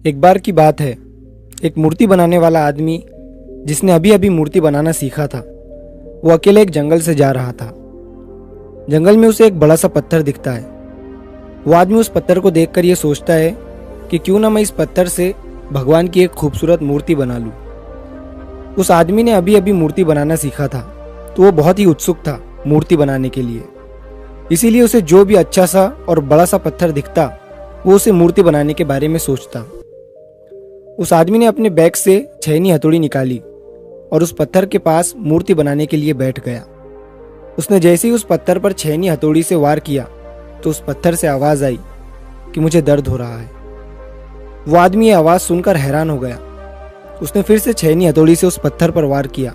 एक बार की बात है, एक मूर्ति बनाने वाला आदमी जिसने अभी अभी मूर्ति बनाना सीखा था, वो अकेले एक जंगल से जा रहा था। जंगल में उसे एक बड़ा सा पत्थर दिखता है। वो आदमी उस पत्थर को देखकर ये सोचता है कि क्यों ना मैं इस पत्थर से भगवान की एक खूबसूरत मूर्ति बना लूं। उस आदमी ने अभी अभी मूर्ति बनाना सीखा था, तो वो बहुत ही उत्सुक था मूर्ति बनाने के लिए। इसीलिए उसे जो भी अच्छा सा और बड़ा सा पत्थर दिखता, वो उसे मूर्ति बनाने के बारे में सोचता। उस आदमी ने अपने बैग से छेनी हथौड़ी निकाली और उस पत्थर के पास मूर्ति बनाने के लिए बैठ गया। उसने जैसे ही उस पत्थर पर छेनी हथौड़ी से वार किया तो उस पत्थर से आवाज आई कि मुझे दर्द हो रहा है। वो आदमी ये आवाज सुनकर हैरान हो गया। उसने फिर से छेनी हथौड़ी से उस पत्थर पर वार किया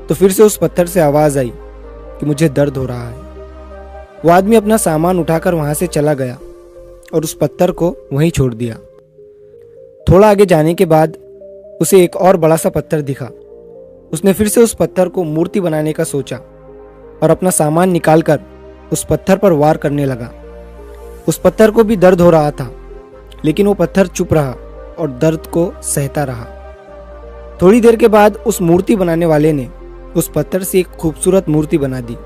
तो फिर से उस पत्थर से आवाज आई कि मुझे दर्द हो रहा है। वो आदमी अपना सामान उठाकर वहां से चला गया और उस पत्थर को वहीं छोड़ दिया। थोड़ा आगे जाने के बाद उसे एक और बड़ा सा पत्थर दिखा। उसने फिर से उस पत्थर को मूर्ति बनाने का सोचा और अपना सामान निकालकर उस पत्थर पर वार करने लगा। उस पत्थर को भी दर्द हो रहा था, लेकिन वो पत्थर चुप रहा और दर्द को सहता रहा। थोड़ी देर के बाद उस मूर्ति बनाने वाले ने उस पत्थर से एक खूबसूरत मूर्ति बना दी।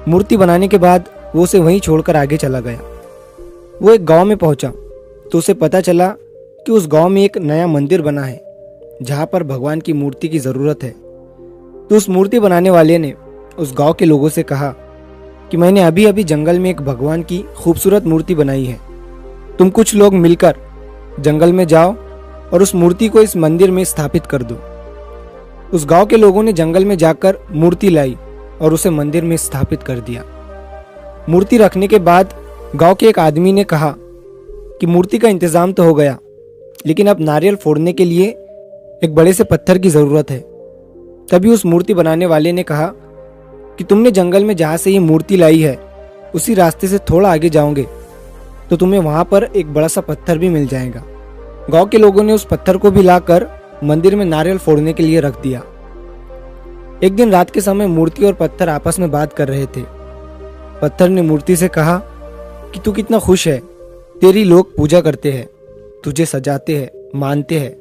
मूर्ति बनाने के बाद वो उसे वहीं छोड़कर आगे चला गया। वो एक गांव में पहुंचा तो उसे पता चला कि उस गांव में एक नया मंदिर बना है जहां पर भगवान की मूर्ति की जरूरत है। तो उस मूर्ति बनाने वाले ने उस गांव के लोगों से कहा कि मैंने अभी अभी जंगल में एक भगवान की खूबसूरत मूर्ति बनाई है। तुम कुछ लोग मिलकर जंगल में जाओ और उस मूर्ति को इस मंदिर में स्थापित कर दो। उस गांव के लोगों ने जंगल में जाकर मूर्ति लाई और उसे मंदिर में स्थापित कर दिया। मूर्ति रखने के बाद गांव के एक आदमी ने कहा कि मूर्ति का इंतजाम तो हो गया, लेकिन अब नारियल फोड़ने के लिए एक बड़े से पत्थर की जरूरत है। तभी उस मूर्ति बनाने वाले ने कहा कि तुमने जंगल में जहां से ये मूर्ति लाई है उसी रास्ते से थोड़ा आगे जाओगे तो तुम्हें वहां पर एक बड़ा सा पत्थर भी मिल जाएगा। गांव के लोगों ने उस पत्थर को भी लाकर मंदिर में नारियल फोड़ने के लिए रख दिया। एक दिन रात के समय मूर्ति और पत्थर आपस में बात कर रहे थे। पत्थर ने मूर्ति से कहा कि तू कितना खुश है, तेरी लोग पूजा करते हैं, तुझे सजाते हैं, मानते हैं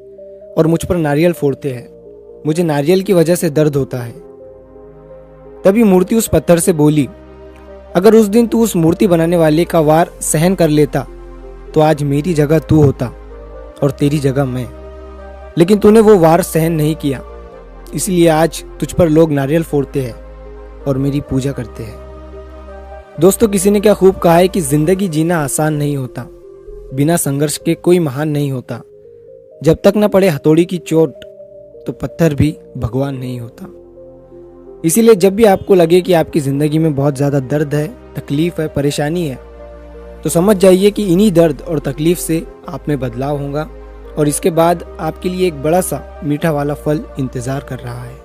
और मुझ पर नारियल फोड़ते हैं। मुझे नारियल की वजह से दर्द होता है। तभी मूर्ति उस पत्थर से बोली, अगर उस दिन तू उस मूर्ति बनाने वाले का वार सहन कर लेता तो आज मेरी जगह तू होता और तेरी जगह मैं। लेकिन तूने वो वार सहन नहीं किया, इसलिए आज तुझ पर लोग नारियल फोड़ते हैं और मेरी पूजा करते हैं। दोस्तों, किसी ने क्या खूब कहा है कि जिंदगी जीना आसान नहीं होता, बिना संघर्ष के कोई महान नहीं होता। जब तक न पड़े हथौड़ी की चोट तो पत्थर भी भगवान नहीं होता। इसीलिए जब भी आपको लगे कि आपकी जिंदगी में बहुत ज्यादा दर्द है, तकलीफ है, परेशानी है, तो समझ जाइए कि इन्हीं दर्द और तकलीफ से आप में बदलाव होगा और इसके बाद आपके लिए एक बड़ा सा मीठा वाला फल इंतजार कर रहा है।